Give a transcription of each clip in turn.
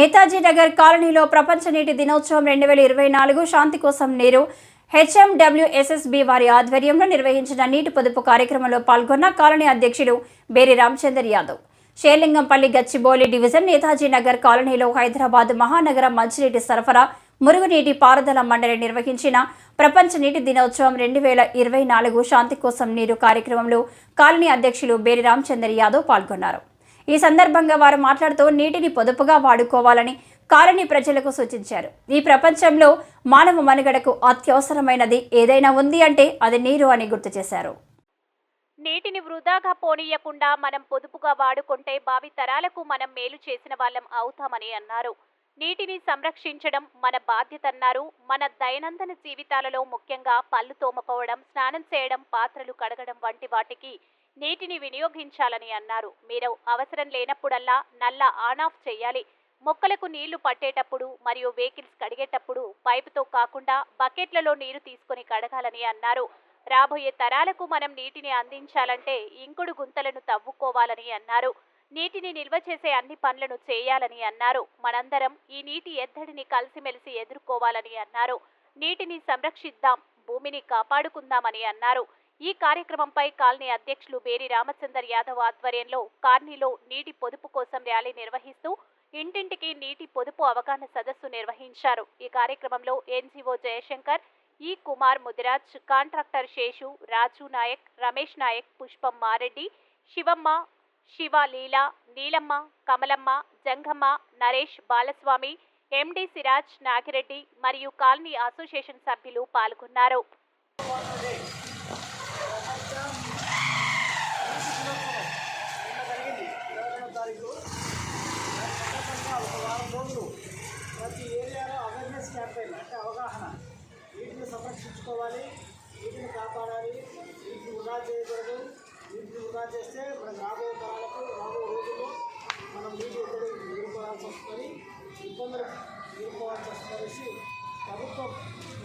నేతాజీ నగర్ కాలనీలో ప్రపంచ నీటి దినోత్సవం 2024 శాంతి కోసం నీరు హెచ్ఎండబ్ల్యూఎస్ఎస్బి వారి ఆధ్వర్యంలో నిర్వహించిన నీటి పొదుపు కార్యక్రమంలో పాల్గొన్న కాలనీ అధ్యక్షుడు బేరి రామచందర్ యాదవ్. షేర్లింగంపల్లి గచ్చిబౌలి డివిజన్ నేతాజీ నగర్ కాలనీలో హైదరాబాద్ మహానగర మంచినీటి సరఫరా మురుగునీటి పారుదల మండలి నిర్వహించిన ప్రపంచ నీటి దినోత్సవం 2024 శాంతి కోసం నీరు కార్యక్రమంలో కాలనీ అధ్యక్షులు బేరి రామచందర్ యాదవ్ పాల్గొన్నారు. ఈ సందర్భంగా వారు మాట్లాడుతూ నీటిని పొదుపుగా వాడుకోవాలని కాలనీ ప్రజలకు సూచించారు. ఈ ప్రపంచంలో మానవ మనుగడకు అత్యవసరమైనది ఏదైనా ఉంది అంటే అది నీరు అని గుర్తు చేశారు. నీటిని వృధాగా పోనీయకుండా మనం పొదుపుగా వాడుకుంటే భావి తరాలకు మనం మేలు చేసిన వాళ్ళం అవుతామని అన్నారు. నీటిని సంరక్షించడం మన బాధ్యత అన్నారు. మన దైనందిన జీవితాలలో ముఖ్యంగా పళ్ళు తోముకోవడం, స్నానం చేయడం, పాత్రలు కడగడం వంటి వాటికి నీటిని వినియోగించాలని అన్నారు. మీరు అవసరం లేనప్పుడల్లా నల్ల ఆన్ ఆఫ్ చేయాలి. మొక్కలకు నీళ్లు పట్టేటప్పుడు మరియు వెహికల్స్ కడిగేటప్పుడు పైపుతో కాకుండా బకెట్లలో నీరు తీసుకుని కడగాలని అన్నారు. రాబోయే తరాలకు మనం నీటిని అందించాలంటే ఇంకుడు గుంతలను తవ్వుకోవాలని అన్నారు. నీటిని నిల్వ చేసే అన్ని పనులను చేయాలని అన్నారు. మనందరం ఈ నీటి ఎద్దడిని కలిసిమెలిసి ఎదుర్కోవాలని అన్నారు. నీటిని సంరక్షిద్దాం, భూమిని కాపాడుకుందామని అన్నారు. ఈ కార్యక్రమంపై కాలనీ అధ్యక్షులు బేరి రామచందర్ యాదవ్ ఆధ్వర్యంలో కాలనీలో నీటి పొదుపు కోసం ర్యాలీ నిర్వహిస్తూ ఇంటింటికి నీటి పొదుపు అవగాహన సదస్సు నిర్వహించారు. ఈ కార్యక్రమంలో ఎన్జీఓ జయశంకర్, ఈ కుమార్ ముదిరాజ్, కాంట్రాక్టర్ శేషు, రాజు నాయక్, రమేష్ నాయక్, పుష్పం మారెడ్డి, శివమ్మ, శివ, లీలా, నీలమ్మ, కమలమ్మ, జంగమ్మ, నరేష్, బాలస్వామి, ఎండి సిరాజ్, నాగిరెడ్డి మరియు కాలనీ అసోసియేషన్ సభ్యులు పాల్గొన్నారు. ప్రతి ఏరియాలో అవేర్నెస్ క్యాంపెయిన్ అంటే అవగాహన, నీటిని సంరక్షించుకోవాలి, నీటిని కాపాడాలి, నీటిని వృధా చేయకూడదు. నీటిని వృధా చేస్తే మనం రాబోయే తరాలకు రాబోయే రోజుల్లో మనం నీటి ఎదుర్కోవాల్సి వస్తుంది, ఇబ్బందులు ఎదుర్కోవాల్సి వస్తుందనేసి ప్రభుత్వం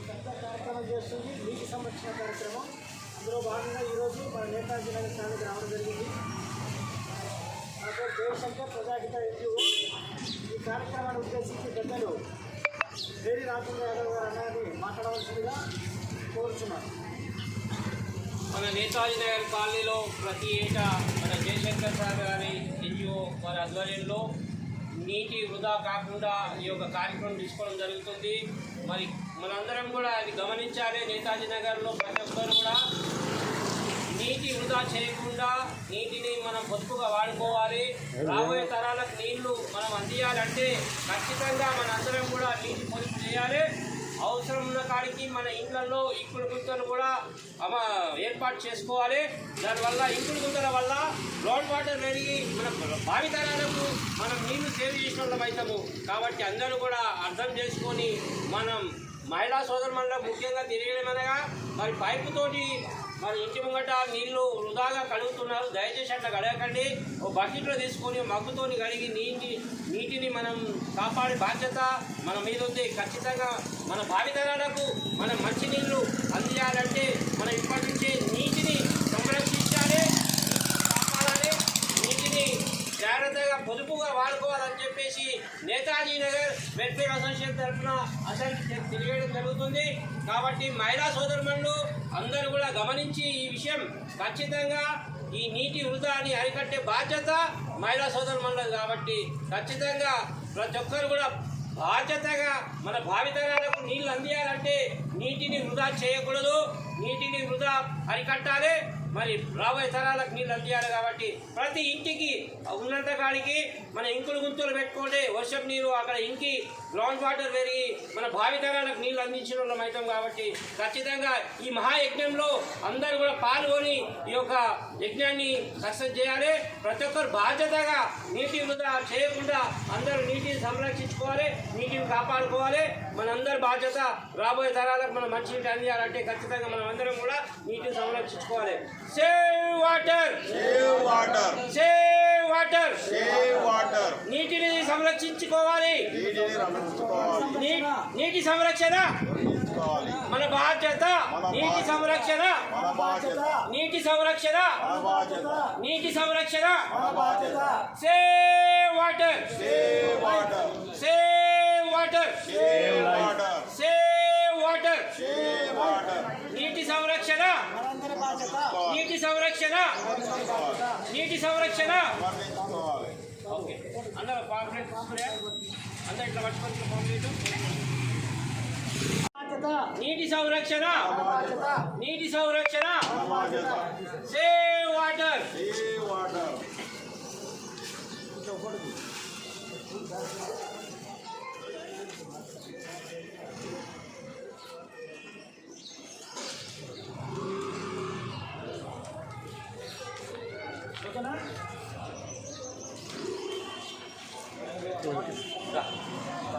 పెద్ద కార్యక్రమం చేస్తుంది, నీటి సంరక్షణ కార్యక్రమం. అందులో భాగంగా ఈరోజు మన నేతాజీ నగర్ కాలనీకి రావడం జరిగింది. జయశంకర్ ప్రజాహిత ఎన్జిఓ. ఈ కార్యక్రమాన్ని ఉద్దేశించి పెద్దలు బేరి రామచంద్ర యాదవ్ గారు అన్నది మాట్లాడవలసిందిగా కోరుచున్నారు. మన నేతాజీ నగర్ కాలనీలో ప్రతి ఏటా మన జయశంకర్ సార్ గారి ఎన్జిఓ వారి ఆధ్వర్యంలో నీటి వృధా కాకుండా ఈ యొక్క కార్యక్రమం తీసుకోవడం జరుగుతుంది. మరి మనందరం కూడా అది గమనించాలి. నేతాజీ నగర్లో ప్రతి ఒక్కరు కూడా నీటి వృధా చేయకుండా నీటిని మనం పొదుపుగా వాడుకోవాలి. రాబోయే తరాలకు నీళ్లు మనం అందియాలంటే ఖచ్చితంగా మనందరం కూడా నీటి పొదుపు చేయాలి. అవసరం ఉన్న కాడికి మన ఇండ్లలో ఇంకుడు గుంతలు కూడా ఏర్పాటు చేసుకోవాలి. దానివల్ల ఇంకుడు గుంతల వల్ల గ్రౌండ్ వాటర్ పెరిగి మన భావితరాలకు మనం నీళ్లు సేవ్ చేసిన వాళ్ళం అవుతాము. కాబట్టి అందరూ కూడా అర్థం చేసుకొని మనం మహిళా సోదరులకు ముఖ్యంగా తెలియడమనగా మరి పైపుతోటి మరి ఇంటి ముంగట నీళ్లు వృధాగా కడుగుతున్నారు. దయచేసి అట్లా కడగకండి. ఓ బకెట్లో తీసుకొని మగ్గుతోని కడిగి నీటిని మనం కాపాడే బాధ్యత మన మీద ఉంది. ఖచ్చితంగా మన భావితరాలకు మనం మంచి నీళ్లు అందించాలంటే మనం ఇప్పటి నుంచే నీటిని సంరక్షించాలి, కాపాడాలి, నీటిని జాగ్రత్తగా పొదుపుగా వాడుకోవాలని చెప్పేసి నేతాజీ నగర్ వెల్ఫేర్ అసోసియేషన్ తరఫున అసలు తెలియడం జరుగుతుంది. కాబట్టి మహిళా సోదరులు అందరూ కూడా గమనించి ఈ విషయం ఖచ్చితంగా ఈ నీటి వృధాని అరికట్టే బాధ్యత మహిళా సోదరులు. కాబట్టి ఖచ్చితంగా ప్రతి ఒక్కరు కూడా బాధ్యతగా మన భావితరాలకు నీళ్లు అందియాలంటే నీటిని వృధా చేయకూడదు, నీటిని వృధా అరికట్టాలి. మరి రాబోయే తరాలకు నీళ్ళు అందియాలి. కాబట్టి ప్రతి ఇంటికి ఉన్నంత కాడికి మన ఇంకుడు గుంతులు పెట్టుకుంటే వర్షపు నీరు అక్కడ ఇంకి గ్రౌండ్ వాటర్ పెరిగి మన భావితరాలకు నీళ్ళు అందించిన వాళ్ళం అవుతాం. కాబట్టి ఖచ్చితంగా ఈ మహాయజ్ఞంలో అందరూ కూడా పాల్గొని ఈ యొక్క యజ్ఞాన్ని సక్సెస్ చేయాలి. ప్రతి ఒక్కరు బాధ్యతగా నీటి వృధా చేయకుండా అందరూ నీటిని సంరక్షించుకోవాలి, నీటిని కాపాడుకోవాలి. మనందరి బాధ్యత రాబోయే తరాలకు మనం మంచి నీటి అందియాలంటే ఖచ్చితంగా మనం అందరం కూడా నీటిని సంరక్షించుకోవాలి. Save water, save water, save water, save water. నీటిని సంరక్షించుకోవాలి. నీటి సంరక్షణ మన బాధ్యత. బాధ్యత నీటి సంరక్షణ, మన బాధ్యత నీటి సంరక్షణ, మన బాధ్యత నీటి సంరక్షణ. మన బాధ్యత. Save water, save water, save water, save water, save water. Save water. నీటి సంరక్షణ, మనందరి బాధ్యత. నీటి సంరక్షణ, నీటి సంరక్షణ. వర్ణించుకోవాలి. ఓకే, అందరూ పాంప్లెట్ తీసుకురా, అందరూ ఇట్లా పట్టుకొని పాంప్లెట్. బాధ్యత నీటి సంరక్షణ, మన బాధ్యత. నీటి సంరక్షణ. మన బాధ్యత. Save water. Save water.